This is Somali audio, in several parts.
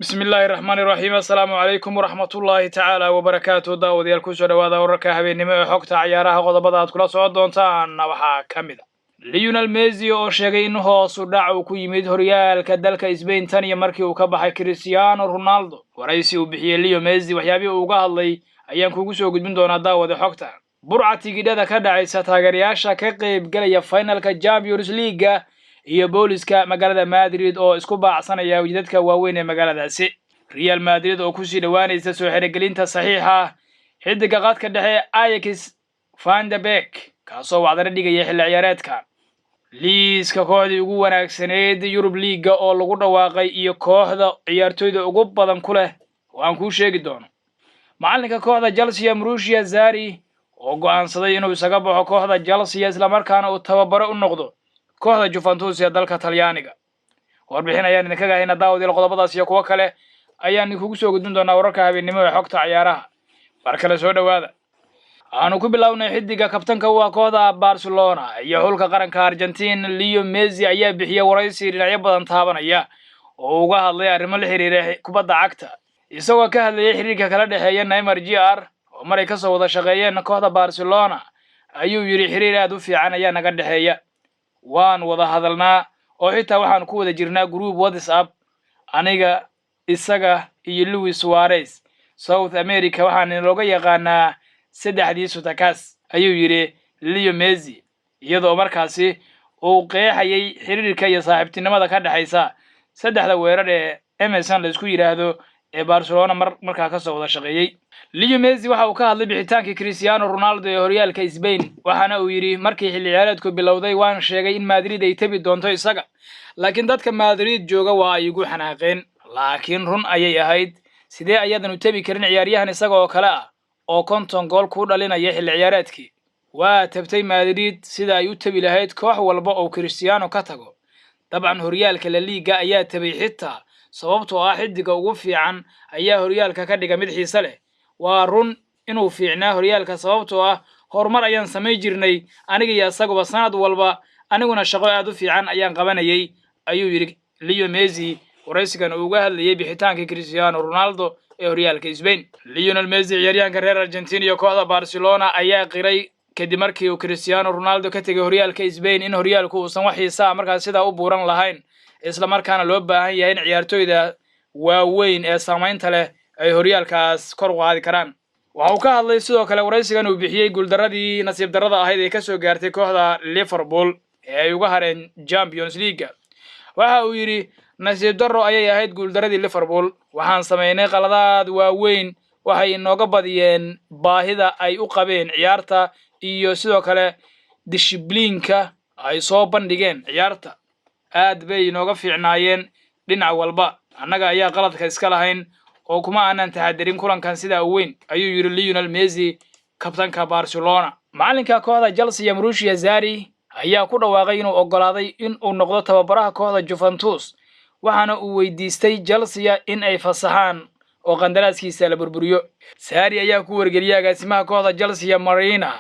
بسم الله الرحمن الرحيم السلام عليكم ورحمة الله تعالى وبركاته داود يالكوسو دوادا وركا هبينimo xogta ciyaaraha qodobada aad kula soo doontaan waxa kamid Lionel Messi oo sheegay in hoos u dhac uu ku yimid horyaalka dalka Spain tan iyo markii uu ka baxay Cristiano Ronaldo waraysi uu bixiyay Lionel Messi waxyaabii uu uga hadlay ayaan kugu soo gudbin doonaa daawada xogta burcatigidhada ka dhacaysa taageerayaasha ka qayb galaya finalka Champions League iyo booliska magaalada Madrid oo isku baacsanaya wajidadka waaweyn ee magaaladaasi Real Madrid oo ku sii dhawaanaysa soo xirigelinta saxiixa xidiga qadka dhexe Ajax Van de Beek kaasoo wacdara dhigaya xilli ciyaareedka liiska kooxdii ugu wanaagsaneed Europe League oo lagu dhawaaqay iyo kooxda ciyaartoyda ugu badan ku leh waan ku sheegi doono macalinka kooxda Chelsea Mauricio Sarri oo go'aansaday inuu isaga baxo kooxda Chelsea isla markaana uu tababaro u noqdo kooxda Juventus ee dalka Talyaaniga warbixin ayaan idinkaga haynaa daawada qodobadaas iyo kuwa kale ayaan kugu soo gudbin doonaa wararka habeenimo ee xogta ciyaaraha barkale soo dhawaada aanu ku bilownay xidiga kabtanka waa kooxda Barcelona iyo xulka qaranka Argentina Leo Messi ayaa bixiyay waraysi dhinacyo badan taabanaya oo uga hadlay arrimo la xiriira kubadda cagta isagoo ka hadlayay xiriirka kala dhaxeeya Neymar Jr oo maray ka soo wada shaqeeyeen kooxda Barcelona ayuu yiri xiriir aad u fiican ayaa naga dhaxeeya waan wada hadalnaa oo xitaa waxaan ku wada jirnaa group WhatsApp aniga isaga iyo Luis Suarez South America waxaan looga yaqaanaa saddexdii sutakas ayuu yiri Leo Messi iyadoo markaasi uu qeexayay xiriirka iyo saaxiibtinimada ka dhaxaysa saddexda weerar ee Emerson la isku yiraahdo ee Barcelona markaa ka soo wada shaqeeyay Leo Messi waxa uu ka hadlay bixitaankii Cristiano Ronaldo ee horyaalka Spain waxaana uu yiri markii xilli ciyaareedku bilowday waan sheegay in Madrid ay tabi doonto isaga laakiin dadka Madrid jooga waa ay ugu xanaaqeen laakiin run ayay ahayd sidee ayadan u tabi karin ciyaaryahan isaga oo kale ah oo konton gool ku dhalinaya xilli ciyaareedkii waa tabtay Madrid sida ay u tabi lahayd koox walba oo Cristiano ka tago dabcan horyaalka La Liga ayaa tabay xitaa sababtoo ah xidiga ugu fiican ayaa horyaalka ka dhiga mid xiiso leh waa run inuu fiicnaa horyaalka sababtoo ah horumar ayaan samay jirnay aniga iyo asaguba sanad walba aniguna shaqo aad u fiican ayaan qabanayay ayuu yiri Leo Messi waraysigan uu uga hadlayay bixitaankii Cristiano Ronaldo ee horyaalka Spain Lionel Messi ciyaaryahanka reer Argentina iyo kooxda Barcelona ayaa qiray kadib markii uu Cristiano Ronaldo ka tagay horyaalka Spain in horyaalku uusan wax xiiso markaas sida u buuran lahayn isla markaana loo baahan yahay in ciyaartoyda waaweyn ee saameynta leh ay horyaalkaas kor u qaadi karaan waxa uu ka hadlay sidoo kale waraysigan uu bixiyay guuldaradii nasiib darrada ahayd ee ka soo gaartay kooxda Liverpool ee ay uga hareen Champions League waxa uu yiri nasiib darro ayay ahayd guuldaradii Liverpool waxaan sameynay qaladaad waaweyn waxay inooga badiyeen baahida ay u qabeen ciyaarta iyo sidoo kale disciplineka ay soo bandhigeen ciyaarta aad bay inooga fiicnaayeen dhinac walba annaga ayaa qaladka iska lahayn oo kuma aanan taxadirin kulankan sida weyn ayuu yiri Lionel Messi kabtanka Barcelona macalinka kooxda Chelsea Mauricio Sarri ayaa ku dhawaaqay inuu ogolaaday in uu noqdo tababaraha kooxda Juventus waxaana uu weydiistay Chelsea in ay fasaxaan oo qandaraaskiisa la burburiyo Sarri ayaa ku wargeliyay agaasimaha kooxda Chelsea Marina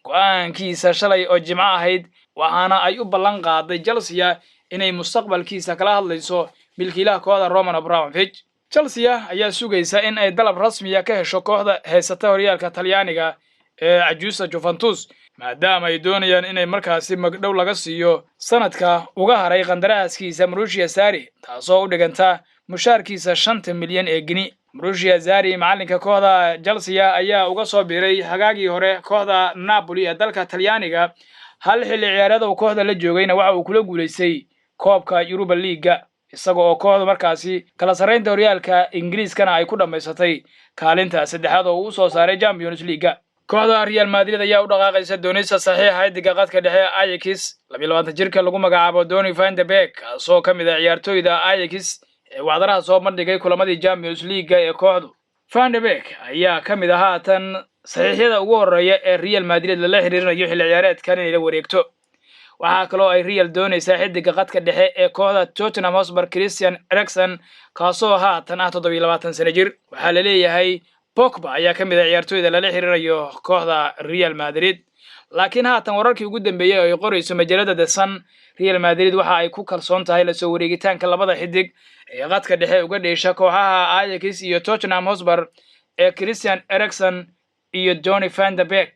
go'aankiisa shalay oo Jimco ahayd waxaana ay u ballan qaaday Chelsea inay mustaqbalkiisa kala hadlayso milkiilaha kooxda Roman Abramovich Chelsea ayaa sugaysa in ay dalab rasmi ah ka hesho kooxda heysata horyaalka Talyaaniga ee cajuusa Juventus maadaama ay doonayaan inay markaasi magdhow laga siiyo sanadka uga haray qandaraaskiisa Mauricio Sarri taasoo u dhiganta mushaarkiisa 5 milyan ee gini Mauricio Sarri macalinka kooxda Chelsea ayaa uga soo biiray hagaagii hore kooxda Napoli ee dalka Talyaaniga hal xilli ciyaareed oo kooxda la joogayna waxa uu kula guuleystay koobka Europa League isagoo kooxda markaasi kala sareynta horyaalka Ingiriiskana ay ku dhameysatay kaalinta saddexaad oo uu soo saaray Champions League kooxda Real Madrid ayaa u dhaqaaqaysa doonaysa saxiixa xidiga qadka dhexe Ajax 22 jirka lagu magacaabo Donny van de Beek kaasoo kamid ah ciyaartoyda Ajax ee wacdaraha soo bandhigay kulamadii Champions League ee kooxdu van de Beek ayaa kamid ah haatan saxiixyada ugu horeeya ee Real Madrid la xiriirinayo xilli ciyaareedkan inay la wareegto waxa kale oo ay Real doonaysaa xidiga qadka dhexe ee kooxda Tottenham Hotspur Christian Eriksen kaasoo haatan 27 sano jir waxa la leeyahay Pogba ayaa kamid ah ciyaartoyda la xiriirinayo kooxda Real Madrid laakiin haatan wararkii ugu dambeeyay ay qorayso majalada The Sun Real Madrid waxa ay ku kalsoon tahay la soo wareegitaanka labada xidig ee qadka dhexe uga dheesha kooxaha Ajax iyo Tottenham Hotspur ee Christian Eriksen iyo Donny van de Beek.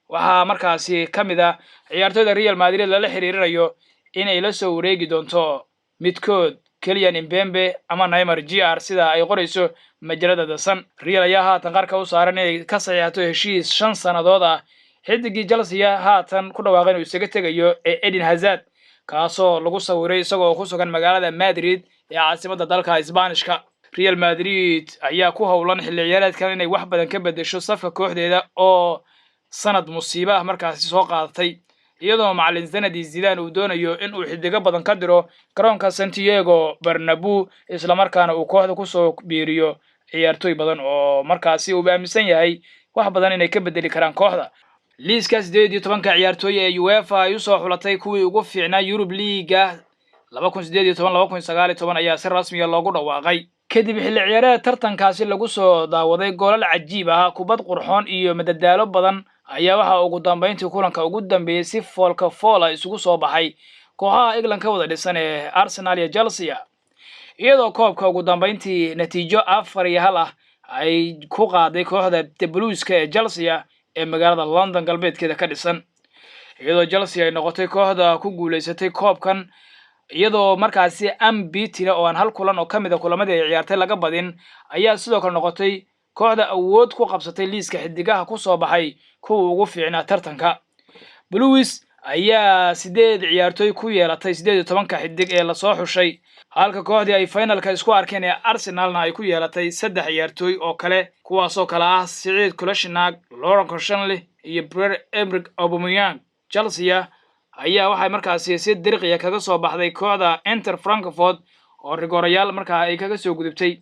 waxaa markaasi kamid ah ciyaartoyda Real Madrid lala xiriirinayo inay la soo wareegi doonto midkood Kylian Mbappe ama Neymar Jr sida ay qorayso majalada The Sun. Real ayaa haatan qarka u saaran inay ka saxiixato heshiis 5 sanadood ah xidigii Chelsea haatan ku dhawaaqay inuu isaga tegayo Eden Hazard kaasoo lagu sawiray isagoo ku sugan magaalada Madrid ee caasimadda dalka Isbaanishka. Real Madrid ayaa ku howlan xilli ciyaareedkan inay wax badan ka bedesho safka kooxdeeda oo sanad musiiba ah markaasi soo qaadatay iyadoo macallin Zinedine Zidane uu doonayo in uu xidiga badan ka diro garoonka Santiago Bernabeu isla markaana uu kooxda ku soo biiriyo ciyaartoy badan oo markaasi uu aaminsan yahay wax badan inay ka bedeli karaan kooxda. liiska 18 ciyaartoy ee UEFA ay soo xulatay kuwii ugu fiicnaa Europe League 2018-2019 ayaa si rasmi ah loogu dhawaaqay kadib xilli ciyaareed tartankaasi lagu soo daawaday goolal cajiib ah kubad qurxoon iyo madadaalo badan ayaa waxa ugu dambeyntii kulanka ugu dambeeyay si foolka foola isugu soo baxay kooxaha England ka wada dhisan ee Arsenal iyo Chelsea iyadoo koobka ugu dambeyntii natiijo 4-1 ah ay ku qaaday kooxda The Blueska ee Chelsea ee magaalada London galbeedkeeda ka dhisan iyadoo Chelsea ay noqotay kooxda ku guuleysatay koobkan iyadoo markaasi unbeaten oo aan hal kulan oo kamid ah kulamadii ay ciyaartay laga badin ayaa sidoo kale noqotay kooxda awood ku qabsatay liiska xidigaha ku soo baxay kuwa ugu fiicnaa tartanka. Blues ayaa 8 ciyaartoy ku yeelatay 18 xidig ee la soo xushay halka kooxdii ay finalka isku arkeen ee Arsenalna ay ku yeelatay 3 ciyaartoy oo kale kuwaasoo kala ah Sicid Kolasinac, Laurent Koscielny iyo Pierre-Emerick Aubameyang. Chelsea ayaa waxay markaasi si diriqiya kaga soo baxday kooxda Inter Frankfurt oo rigorayaal markaa ay kaga soo gudubtay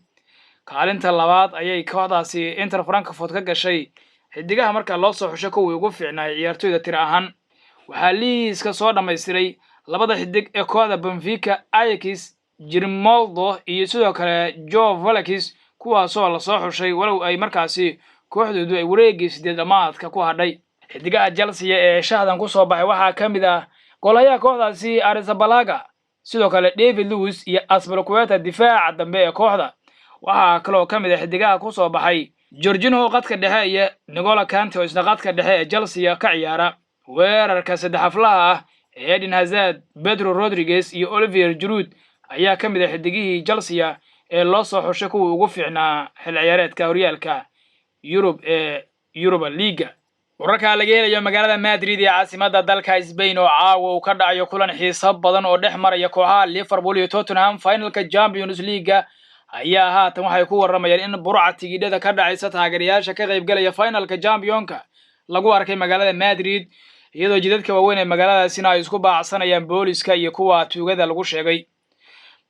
kaalinta labaad ayay kooxdaasi Inter Frankfurt ka gashay xidigaha markaa loo soo xushay kuwii ugu fiicnaa ciyaartoyda tir ahaan. waxaa liiska soo dhammaystiray labada xidig ee kooxda Benfica Ajax Grimaldo iyo sidoo kale Joe Felix kuwaasoo la soo xushay walow ay markaasi kooxdoodu ay wareegii 8 dhamaadka ku hadhay. xidigaha Chelsea ee shahdan ku soo baxay waxaa kamid ah golaha kooxdaasi Arrizabalaga sidoo kale David Luiz iyo Azpilicueta difaaca dambe ee kooxda. waxaa kaloo kamid ah xidigaha ku soo baxay Jorginho qadka dhexe iyo N'Golo Kante oo isna qadka dhexe ee Chelsea ka ciyaara. weerarka saddex aflaha ah Eden Hazard, Pedro Rodriguez iyo Olivier Giroud ayaa kamid ah xidigihii Chelsea ee loo soo xushay kuwa ugu fiicnaa xilli ciyaareedka horyaalka Europe ee Europa League. wararka laga helayo magaalada Madrid ee caasimadda dalka Spain oo caawa uu ka dhacayo kulan xiiso badan oo dhex maraya kooxaha Liverpool iyo Tottenham finalka Champions League ayaa haatan waxay ku waramayaan in burca tigidhada ka dhacaysa taageerayaasha ka qayb galaya finalka Championka lagu arkay magaalada Madrid iyadoo jidadka waaweyn ee magaaladaasina ay isku baacsanayaan booliska iyo kuwa tuugada lagu sheegay.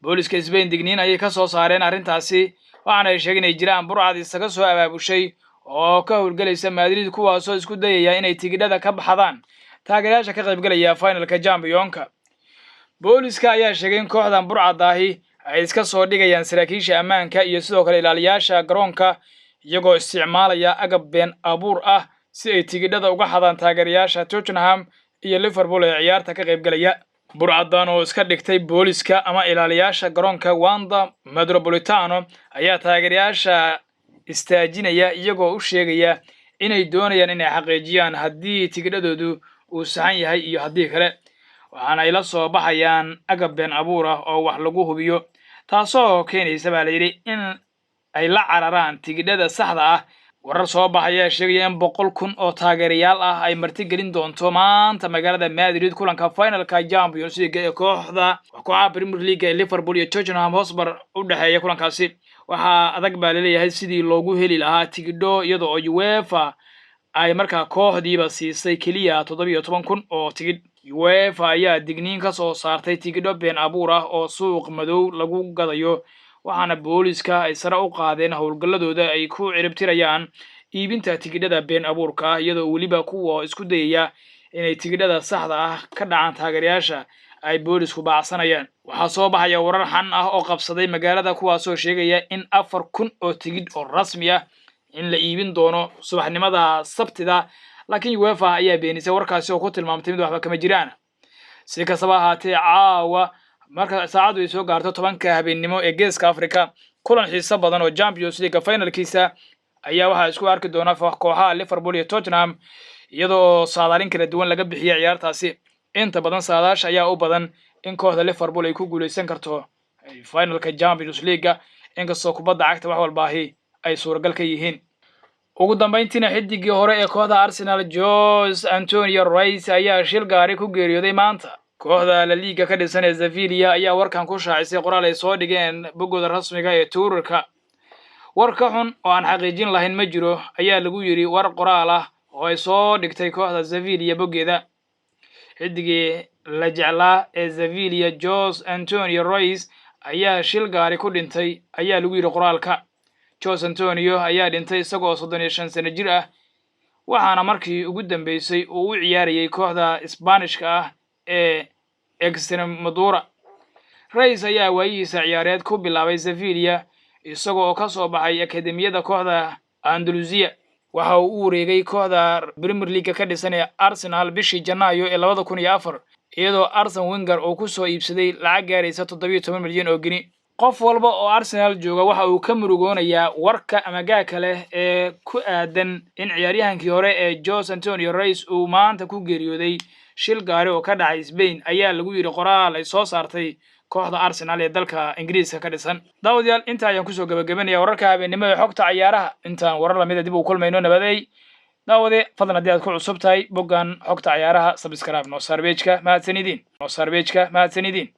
booliska Spain digniin ayay ka soo saareen arrintaasi waxaana ay sheegeen inay jiraan burcad isaga soo abaabushay oo ka howlgalaysa Madrid kuwaasoo isku dayaya inay tigidhada ka baxdaan taageerayaasha ka qayb galaya finalka Championka. booliska ayaa sheegay in kooxdan burcadaahi ay iska soo dhigayaan saraakiisha ammaanka iyo sidoo kale ilaaliyaasha garoonka iyagoo isticmaalaya agab been abuur ah si ay tigidhada uga xadaan taageerayaasha Tottenham iyo Liverpool ee ciyaarta ka qayb galaya. burcadan oo iska dhigtay booliska ama ilaaliyaasha garoonka Wanda Metropolitano ayaa taageerayaasha istaajinaya iyagoo u sheegaya inay doonayaan inay xaqiijiyaan haddii tigidhadoodu uu saxan yahay iyo haddii kale waxaana ay la soo baxayaan agab been abuur ah oo wax lagu hubiyo taasoo keenaysa baa la yiri in ay la cararaan tigidhada saxda ah. warar soo baxaya sheegaya in 100,000 oo taageerayaal ah ay marti gelin doonto maanta magaalada Madrid kulanka finalka Champions League ee kooxaha Premier League ee Liverpool iyo Tottenham Hotspur u dhaxeeya kulankaasi. waxaa adag baa leeyahay sidii loogu heli lahaa tigidho iyadoo UEFA ay markaa kooxdiiba siisay kaliya 17,000 oo tigidh. UEFA ayaa digniin ka soo saartay tigidho been abuur ah oo suuq madow lagu gadayo waxaana booliska ay sare u qaadeen howlgaladooda ay ku ciribtirayaan iibinta tigidhada been abuurka iyadoo waliba kuwa isku dayaya inay tigidhada saxda ah ka dhacaan taageerayaasha ay boolisku baacsanayaan. waxaa soo baxaya warar xan ah oo qabsaday magaalada kuwaasoo sheegaya in 4,000 oo tigidh oo rasmi ah in la iibin doono subaxnimada Sabtida laakiin UEFA ayaa beenisay warkaasi oo ku tilmaamtay mid waxba kama jiraan. si kastaba ahaatee caawa marka saacadu ay soo gaarto 10 habeenimo ee Geeska Afrika kulan xiiso badan oo Champions League finalkiisa ayaa waxa isku arki doona kooxaha Liverpool iyo Tottenham iyadoo saadaalin kala duwan laga bixiyay ciyaartaasi inta badan saadaash ayaa u badan in kooxda Liverpool ay ku guuleysan karto finalka Champions League inkastoo kubadda cagta wax walbaahi ay suuragal ka yihiin ugu dambeyntiina xidigii hore ee kooxda Arsenal Jose Antonio Reis ayaa shil gaari ku geeriyooday maanta kooxda La Liga ka dhisan ee Sevilla ayaa warkan ku shaacisay qoraal ay soo dhigeen bogooda rasmiga ee Twitterka warka xun oo aan xaqiijin lahayn ma jiro ayaa lagu yiri war qoraal ah oo ay soo dhigtay kooxda Sevilla bogeeda xidigii la jeclaa ee Sevilla Jose Antonio Reis ayaa shil gaari ku dhintay ayaa lagu yiri qoraalka Jose Antonio ayaa dhintay isagoo 35 sano jir ah waxaana markii ugu dambeysay uu u ciyaarayay kooxda Isbaanishka ah ee Extremadura Reis ayaa waayihiisa ciyaareed ku bilaabay Sevilla isagoo ka soo baxay akademiyada kooxda Andalusia waxa uu u wareegay kooxda Premier League ka dhisan ee Arsenal bishii Janaayo ee 2004 iyadoo Arsene Wenger uu ku soo iibsaday lacag gaaraysa 17 milyan oo gini qof walba oo Arsenal jooga waxa uu ka murugoonayaa warka amagaa kale ee ku aadan in ciyaaryahankii hore ee Jose Antonio Reis uu maanta ku geeriyooday shil gaari oo ka dhacay Spain ayaa lagu yiri qoraal ay soo saartay kooxda Arsenal ee dalka Ingiriiska ka dhisan daawadayaal inta ayaan ku soo gabagabeynaya wararka habeenimo ee xogta ciyaaraha intaan warar la mid ah dib u kulmayno nabaday daawade fadlan haddii aad ku cusub tahay boggan xogta ciyaaraha subscribe noo saar page-ka mahadsanidin